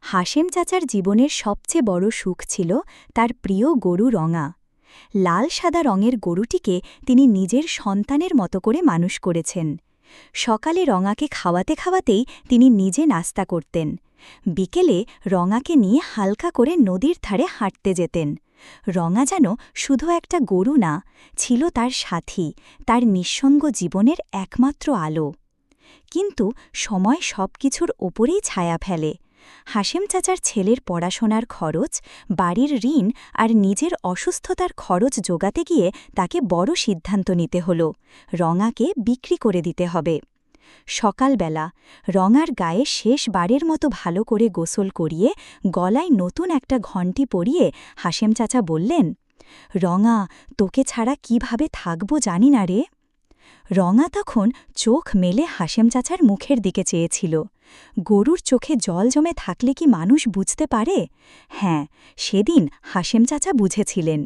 হাশেম চাচার জীবনের সবচেয়ে বড় সুখ ছিল তার প্রিয় গরু রঙা। লাল সাদা রঙের গরুটিকে তিনি নিজের সন্তানের মতো করে মানুষ করেছেন। সকালে রঙাকে খাওয়াতে খাওয়াতেই তিনি নিজে নাস্তা করতেন। বিকেলে রঙাকে নিয়ে হালকা করে নদীর ধারে হাঁটতে যেতেন। রঙা যেন শুধু একটা গরু না, ছিল তার সাথী, তার নিঃসঙ্গ জীবনের একমাত্র আলো। কিন্তু সময় সবকিছুর ওপরেই ছায়া ফেলে। হাশেম চাচার ছেলের পড়াশোনার খরচ, বাড়ির ঋণ আর নিজের অসুস্থতার খরচ জোগাতে গিয়ে তাকে বড় সিদ্ধান্ত নিতে হল, রঙাকে বিক্রি করে দিতে হবে। সকালবেলা রঙার গায়ে শেষবারের মতো ভালো করে গোসল করিয়ে গলায় নতুন একটা ঘণ্টি পরিয়ে হাশেম চাচা বললেন, রঙা, তোকে ছাড়া কিভাবে থাকব জানি না রে। রঙা তখন চোখ মেলে হাশেম চাচার মুখের দিকে চেয়েছিল। গরুর চোখে জল জমে থাকলে কি মানুষ বুঝতে পারে? হ্যাঁ, সেদিন হাশেম চাচা বুঝেছিলেন।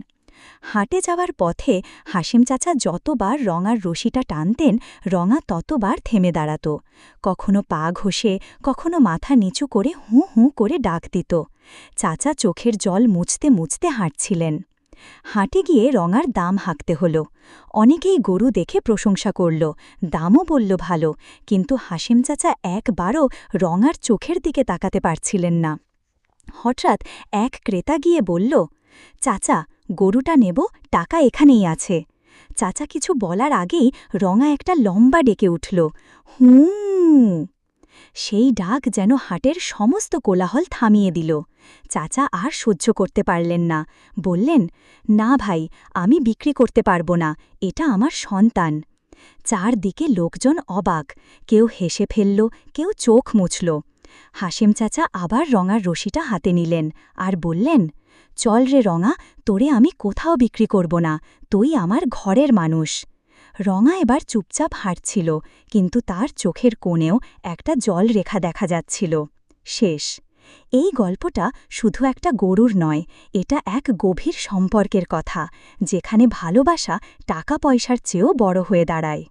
হাটে যাওয়ার পথে হাশেম চাচা যতবার রঙার রশিটা টানতেন, রঙা ততবার থেমে দাঁড়াত। কখনো পা ঘষে, কখনো মাথা নিচু করে হুঁ হুঁ করে ডাক দিত। চাচা চোখের জল মুছতে মুছতে হাঁটছিলেন। হাটে গিয়ে রঙার দাম হাঁকতে হল। অনেকেই গরু দেখে প্রশংসা করল, দামও বলল ভালো, কিন্তু হাশেম চাচা একবারও রঙার চোখের দিকে তাকাতে পারছিলেন না। হঠাৎ এক ক্রেতা গিয়ে বলল, চাচা, গরুটা নেব, টাকা এখানেই আছে। চাচা কিছু বলার আগেই রঙা একটা লম্বা ডেকে উঠল, হুঁ। সেই ডাক যেন হাটের সমস্ত কোলাহল থামিয়ে দিল। চাচা আর সহ্য করতে পারলেন না, বললেন, না ভাই, আমি বিক্রি করতে পারব না, এটা আমার সন্তান। চারদিকে লোকজন অবাক, কেউ হেসে ফেলল, কেউ চোখ মুছল। হাশেম চাচা আবার রঙার রশিটা হাতে নিলেন আর বললেন, চল রে রঙা, তোরে আমি কোথাও বিক্রি করব না, তুই আমার ঘরের মানুষ। রঙা এবার চুপচাপ হাঁটছিল, কিন্তু তার চোখের কোণেও একটা জল রেখা দেখা যাচ্ছিল। শেষ। এই গল্পটা শুধু একটা গরুর নয়, এটা এক গভীর সম্পর্কের কথা, যেখানে ভালোবাসা টাকা পয়সার চেয়েও বড় হয়ে দাঁড়ায়।